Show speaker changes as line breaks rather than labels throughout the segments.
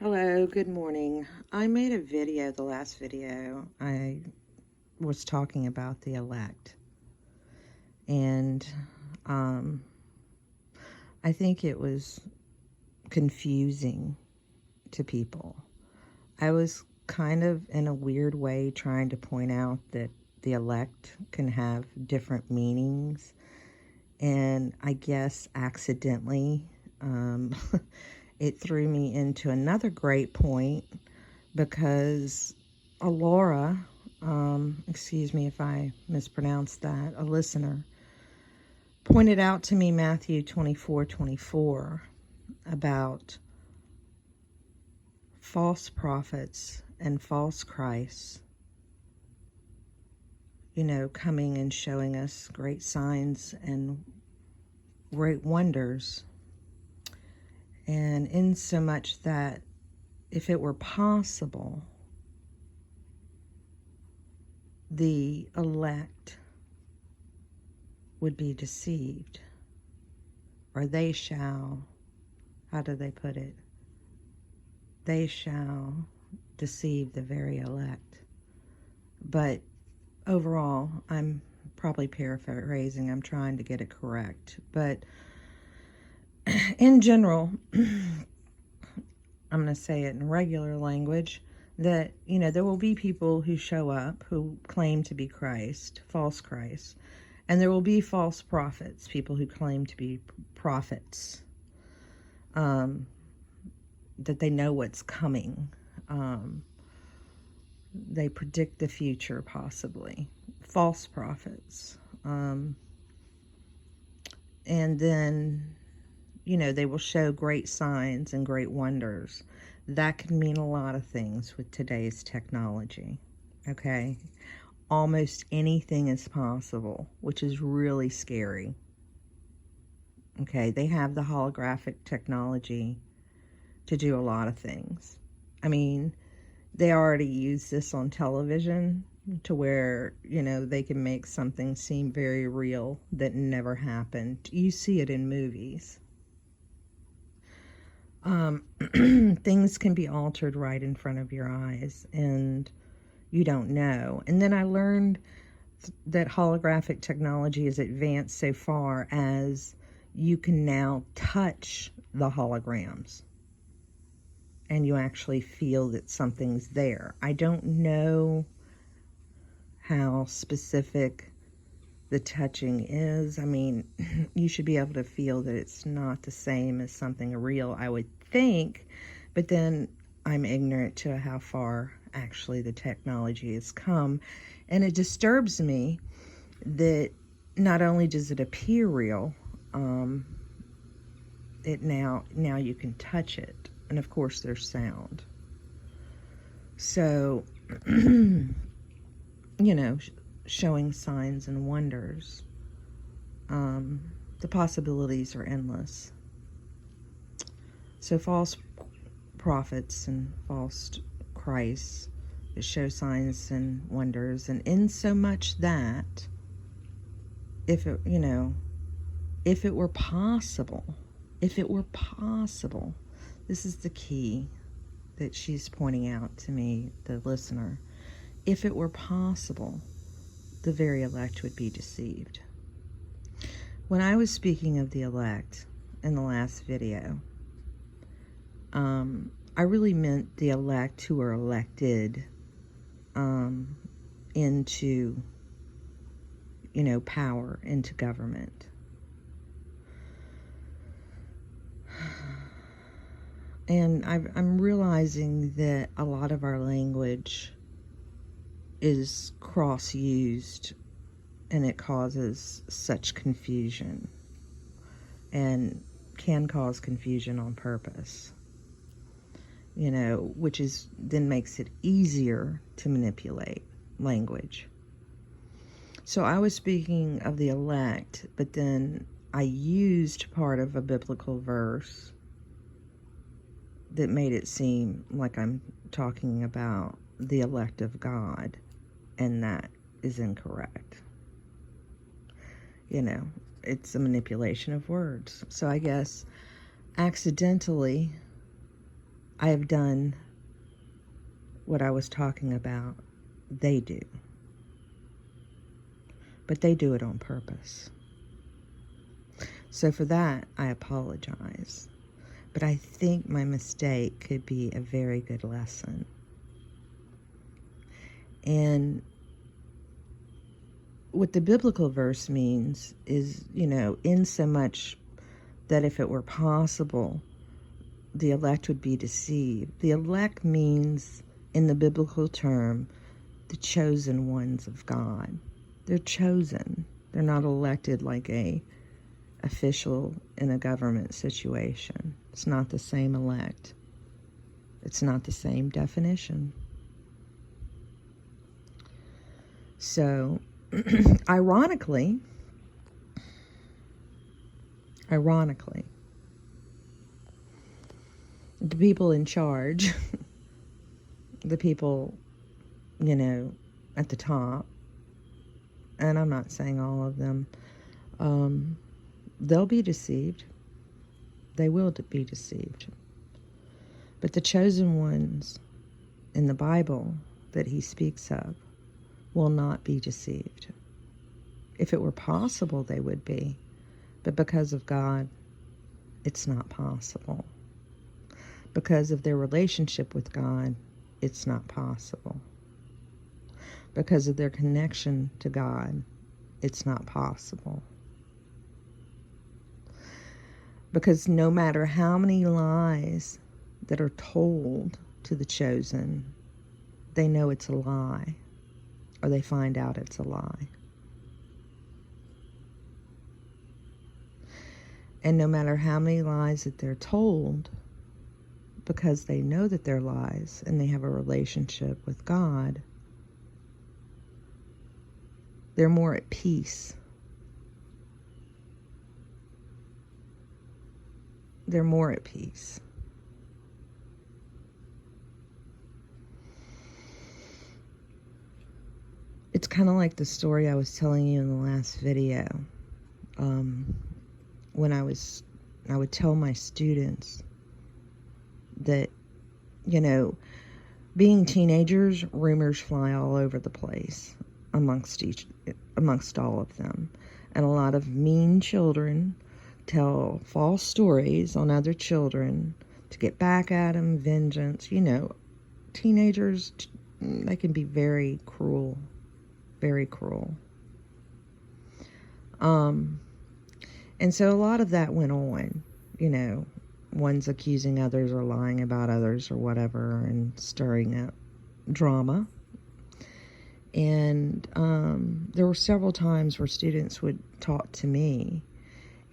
Hello, good morning. I made a video, the last video, I was talking about the elect. And I think it was confusing to people. I was kind of, in a weird way, trying to point out that the elect can have different meanings. And I guess accidentally, it threw me into another great point because Alora, excuse me if I mispronounced that, a listener, pointed out to me Matthew 24:24 about false prophets and false Christs, coming and showing us great signs and great wonders. And in so much that if it were possible, the elect would be deceived, or they shall, how do they put it? They shall deceive the very elect. But overall, I'm probably paraphrasing, I'm trying to get it correct. But in general, I'm going to say it in regular language, that, there will be people who show up who claim to be Christ, false Christ, and there will be false prophets, people who claim to be prophets, that they know what's coming. They predict the future, possibly. False prophets. And then, they will show great signs and great wonders. That could mean a lot of things with today's technology, okay? Almost anything is possible, which is really scary. Okay, they have the holographic technology to do a lot of things. I mean, they already use this on television to where, they can make something seem very real that never happened. You see it in movies. Things can be altered right in front of your eyes, and you don't know. And then I learned that holographic technology is advanced so far as you can now touch the holograms and you actually feel that something's there. I don't know how specific the touching is. I mean, you should be able to feel that it's not the same as something real, I would think, but then I'm ignorant to how far actually the technology has come. And it disturbs me that not only does it appear real, it now you can touch it, and of course there's sound. So, showing signs and wonders. The possibilities are endless. So false prophets and false Christs that show signs and wonders, and in so much that if it were possible, this is the key that she's pointing out to me, the listener. If it were possible, the very elect would be deceived. When I was speaking of the elect in the last video, I really meant the elect who are elected into, power, into government. And I'm realizing that a lot of our language is cross-used, and it causes such confusion, and can cause confusion on purpose, which is then makes it easier to manipulate language. So I was speaking of the elect, but then I used part of a biblical verse that made it seem like I'm talking about the elect of God, and that is incorrect. It's a manipulation of words. So I guess accidentally I have done what I was talking about. They do. But they do it on purpose. So for that, I apologize. But I think my mistake could be a very good lesson. And what the biblical verse means is, in so much that if it were possible, the elect would be deceived. The elect means, in the biblical term, the chosen ones of God. They're chosen. They're not elected like a official in a government situation. It's not the same elect. It's not the same definition. So, ironically, the people in charge, the people, at the top, and I'm not saying all of them, they'll be deceived. They will be deceived. But the chosen ones in the Bible that he speaks of will not be deceived. If it were possible, they would be. But because of God, it's not possible. Because of their relationship with God, it's not possible. Because of their connection to God, it's not possible. Because no matter how many lies that are told to the chosen, they know it's a lie, or they find out it's a lie. And no matter how many lies that they're told, because they know that they're lies and they have a relationship with God, they're more at peace. They're more at peace. It's kind of like the story I was telling you in the last video. When I would tell my students that, being teenagers, rumors fly all over the place amongst all of them. And a lot of mean children tell false stories on other children to get back at them, vengeance. Teenagers, they can be very cruel, very cruel. And so a lot of that went on, one's accusing others or lying about others or whatever and stirring up drama. And there were several times where students would talk to me,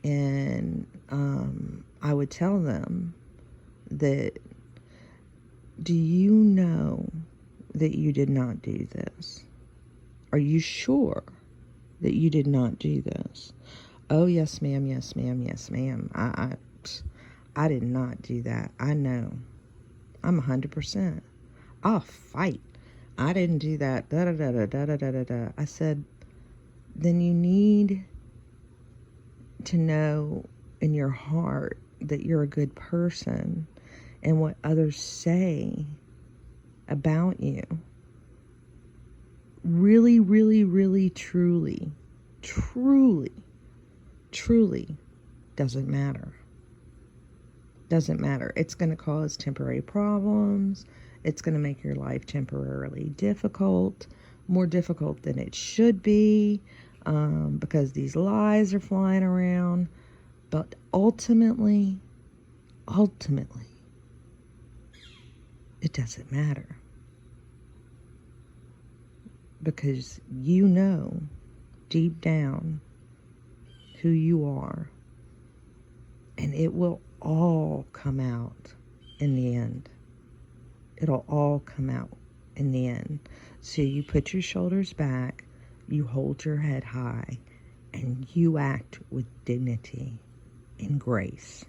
and I would tell them that, do you know that you did not do this? Are you sure that you did not do this? Oh, yes, ma'am, yes, ma'am, yes, ma'am. I did not do that. I know. I'm 100%. I'll fight. I didn't do that. Da-da-da-da-da-da-da-da. I said, then you need to know in your heart that you're a good person, and what others say about you really, really, really, truly doesn't matter. Doesn't matter. It's going to cause temporary problems. It's going to make your life temporarily difficult, more difficult than it should be, because these lies are flying around. But ultimately, it doesn't matter. Because you know deep down who you are, and it will all come out in the end. It'll all come out in the end. So you put your shoulders back, you hold your head high, and you act with dignity and grace.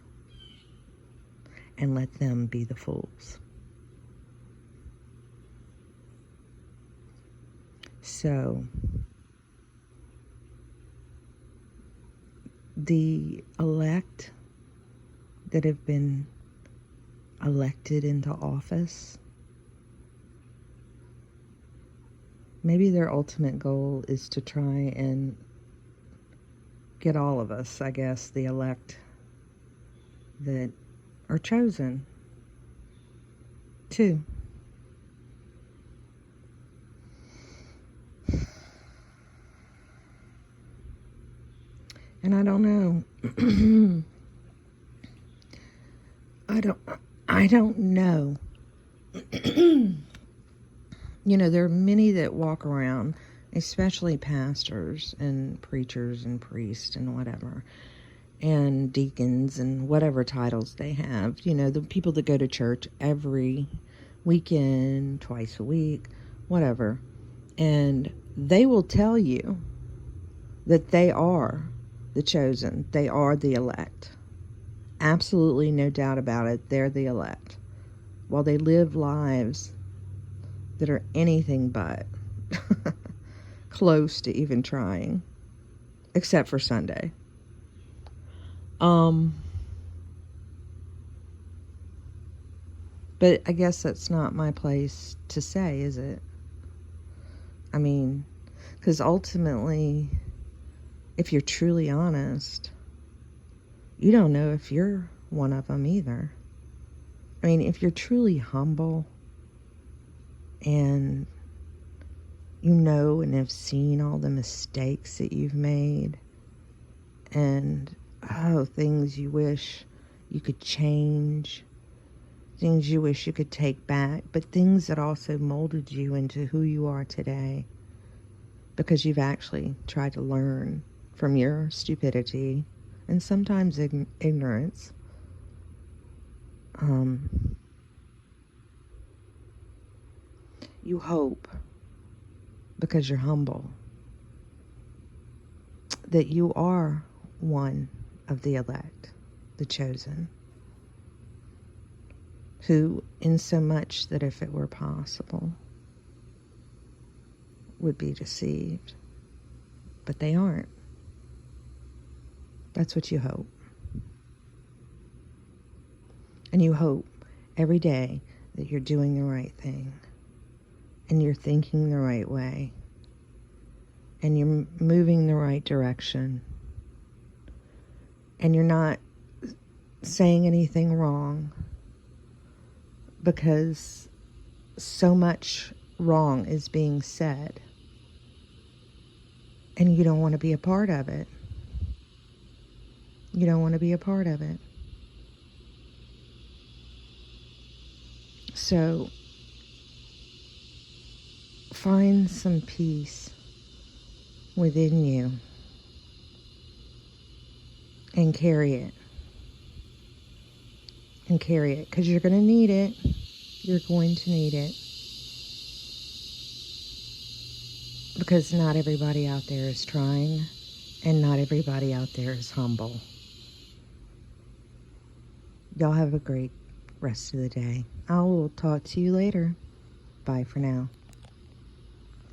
And let them be the fools. So, the elect that have been elected into office. Maybe their ultimate goal is to try and get all of us, I guess, the elect that are chosen, too. And I don't know. I don't know. You know, there are many that walk around, especially pastors and preachers and priests and whatever, and deacons and whatever titles they have. You know, the people that go to church every weekend, twice a week, whatever. And they will tell you that they are the chosen. They are the elect. Absolutely no doubt about it. They're the elect. While they live lives that are anything but close to even trying, except for Sunday. But I guess that's not my place to say, is it? I mean, because ultimately, if you're truly honest, you don't know if you're one of them either. I mean, if you're truly humble and you know and have seen all the mistakes that you've made and, things you wish you could change, things you wish you could take back, but things that also molded you into who you are today because you've actually tried to learn from your stupidity and sometimes ignorance. You hope, because you're humble, that you are one of the elect, the chosen, who, in so much that if it were possible, would be deceived. But they aren't. That's what you hope. And you hope every day that you're doing the right thing and you're thinking the right way and you're moving the right direction and you're not saying anything wrong, because so much wrong is being said and you don't want to be a part of it. You don't want to be a part of it. So find some peace within you and carry it. And carry it, because you're going to need it. You're going to need it. Because not everybody out there is trying, and not everybody out there is humble. Y'all have a great rest of the day. I will talk to you later. Bye for now.